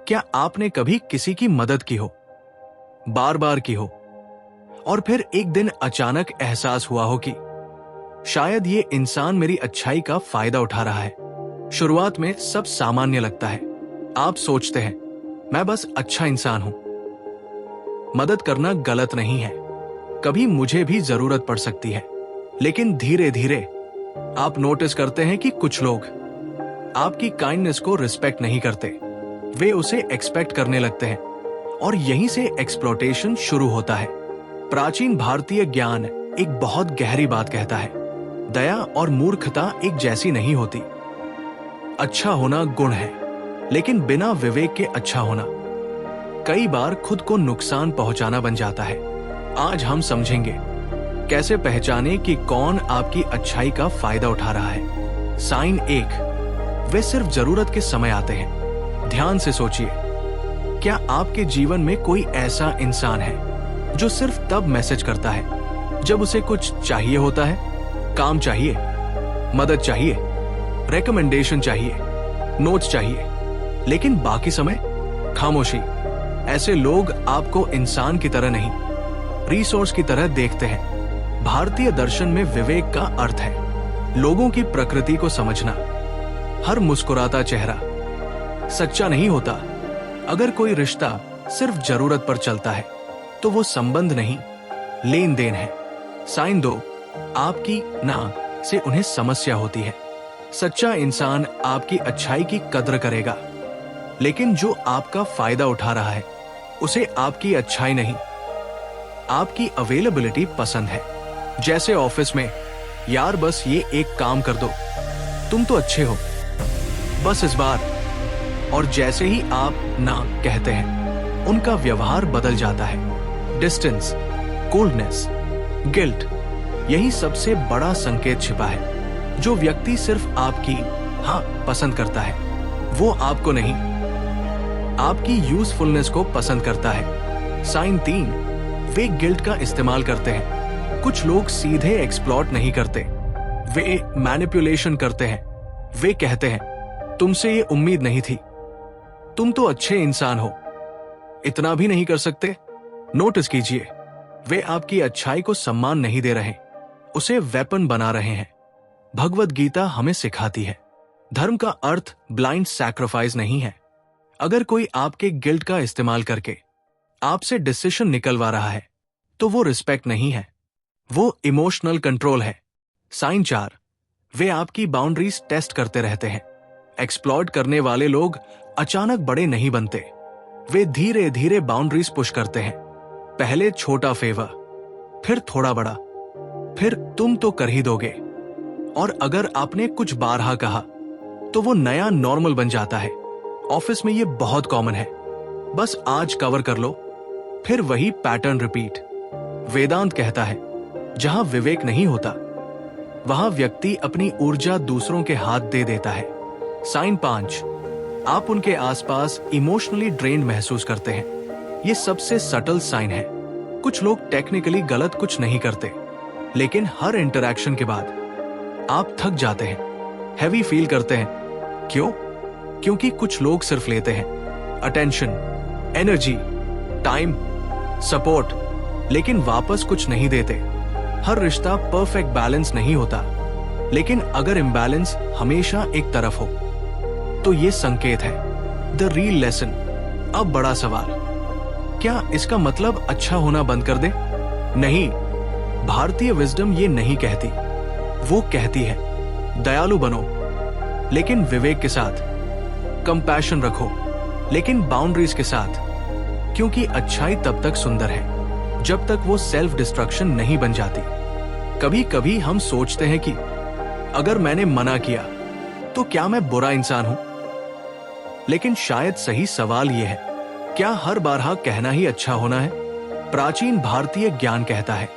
क्या आपने कभी किसी की मदद की हो, बार बार की हो, और फिर एक दिन अचानक एहसास हुआ हो कि शायद ये इंसान मेरी अच्छाई का फायदा उठा रहा है। शुरुआत में सब सामान्य लगता है। आप सोचते हैं मैं बस अच्छा इंसान हूं, मदद करना गलत नहीं है, कभी मुझे भी जरूरत पड़ सकती है। लेकिन धीरे धीरे आप नोटिस करते हैं कि कुछ लोग आपकी काइंडनेस को रिस्पेक्ट नहीं करते, वे उसे एक्सपेक्ट करने लगते हैं और यहीं से एक्सप्लॉटेशन शुरू होता है। प्राचीन भारतीय ज्ञान एक बहुत गहरी बात कहता है, दया और मूर्खता एक जैसी नहीं होती। अच्छा होना गुण है, लेकिन बिना विवेक के अच्छा होना कई बार खुद को नुकसान पहुंचाना बन जाता है। आज हम समझेंगे कैसे पहचाने कि कौन आपकी अच्छाई का फायदा उठा रहा है। साइन 1, वे सिर्फ जरूरत के समय आते हैं। ध्यान से सोचिए, क्या आपके जीवन में कोई ऐसा इंसान है जो सिर्फ तब मैसेज करता है जब उसे कुछ चाहिए होता है? काम चाहिए, मदद चाहिए, रेकमेंडेशन चाहिए, नोट्स चाहिए, लेकिन बाकी समय खामोशी। ऐसे लोग आपको इंसान की तरह नहीं, रिसोर्स की तरह देखते हैं। भारतीय दर्शन में विवेक का अर्थ है लोगों की प्रकृति को समझना। हर मुस्कुराता चेहरा सच्चा नहीं होता। अगर कोई रिश्ता सिर्फ जरूरत पर चलता है तो वो संबंध नहीं, लेन देन है। साइन 2, आपकी ना से उन्हें समस्या होती है। सच्चा इंसान आपकी अच्छाई की कद्र करेगा, लेकिन जो आपका फायदा उठा रहा है उसे आपकी अच्छाई नहीं, आपकी अवेलेबिलिटी पसंद है। जैसे ऑफिस में, यार बस ये एक काम कर दो, तुम तो अच्छे हो, बस इस बार। और जैसे ही आप ना कहते हैं, उनका व्यवहार बदल जाता है। डिस्टेंस, कोल्डनेस, गिल्ट, यही सबसे बड़ा संकेत छिपा है। जो व्यक्ति सिर्फ आपकी हाँ पसंद करता है, वो आपको नहीं, आपकी यूजफुलनेस को पसंद करता है। साइन 3, वे गिल्ट का इस्तेमाल करते हैं। कुछ लोग सीधे एक्सप्लॉट नहीं करते, वे मैनिपुलेशन करते हैं। वे कहते हैं तुमसे ये उम्मीद नहीं थी, तुम तो अच्छे इंसान हो, इतना भी नहीं कर सकते? नोटिस कीजिए, वे आपकी अच्छाई को सम्मान नहीं दे रहे, उसे वेपन बना रहे हैं। भगवद गीता हमें सिखाती है, धर्म का अर्थ ब्लाइंड सैक्रिफाइस नहीं है। अगर कोई आपके गिल्ट का इस्तेमाल करके आपसे डिसीजन निकलवा रहा है तो वो रिस्पेक्ट नहीं है, वो इमोशनल कंट्रोल है। साइन 4, वे आपकी बाउंड्रीज टेस्ट करते रहते हैं। एक्सप्लॉइट करने वाले लोग अचानक बड़े नहीं बनते, वे धीरे धीरे बाउंड्रीज पुश करते हैं। पहले छोटा फेवर, फिर थोड़ा बड़ा, फिर तुम तो कर ही दोगे। और अगर आपने कुछ बारहा कहा तो वो नया नॉर्मल बन जाता है। ऑफिस में ये बहुत कॉमन है, बस आज कवर कर लो, फिर वही पैटर्न रिपीट। वेदांत कहता है जहां विवेक नहीं होता वहां व्यक्ति अपनी ऊर्जा दूसरों के हाथ दे देता है। साइन 5, आप उनके आसपास इमोशनली ड्रेन्ड महसूस करते हैं। ये सबसे सटल साइन है। कुछ लोग टेक्निकली गलत कुछ नहीं करते, लेकिन हर इंटरैक्शन के बाद आप थक जाते हैं, हैवी फील करते हैं। क्यों? क्योंकि कुछ लोग सिर्फ लेते हैं अटेंशन, एनर्जी, टाइम, सपोर्ट, लेकिन वापस कुछ नहीं देते। हर रिश्ता परफेक्ट बैलेंस नहीं होता, लेकिन अगर इम्बैलेंस हमेशा एक तरफ हो तो ये संकेत है। The real lesson. अब बड़ा सवाल, क्या इसका मतलब अच्छा होना बंद कर दे? नहीं, भारतीय विजडम ये नहीं कहती। वो कहती है दयालु बनो, लेकिन विवेक के साथ, कंपैशन रखो, लेकिन बाउंड्रीज के साथ। क्योंकि अच्छाई तब तक सुंदर है जब तक वो सेल्फ डिस्ट्रक्शन नहीं बन जाती। कभी कभी हम सोचते हैं कि अगर मैंने मना किया तो क्या मैं बुरा इंसान हूं? लेकिन शायद सही सवाल यह है, क्या हर बार हाँ कहना ही अच्छा होना है? प्राचीन भारतीय ज्ञान कहता है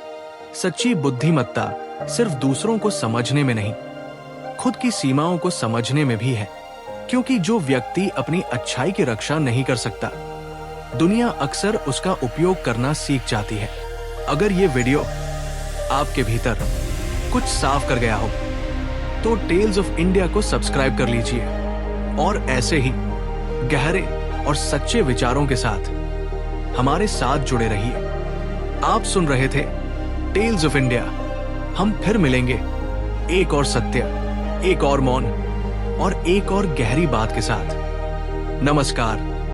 सच्ची बुद्धिमत्ता सिर्फ दूसरों को समझने में नहीं, खुद की सीमाओं को समझने में भी है। क्योंकि जो व्यक्ति अपनी अच्छाई की रक्षा नहीं कर सकता, दुनिया अक्सर उसका उपयोग करना सीख जाती है। अगर ये वीडियो आपके भीतर कुछ साफ कर गया हो तो टेल्स ऑफ इंडिया को सब्सक्राइब कर लीजिए और ऐसे ही गहरे और सच्चे विचारों के साथ हमारे साथ जुड़े रहिए। आप सुन रहे थे टेल्स ऑफ इंडिया। हम फिर मिलेंगे एक और सत्य, एक और मौन और एक और गहरी बात के साथ। नमस्कार।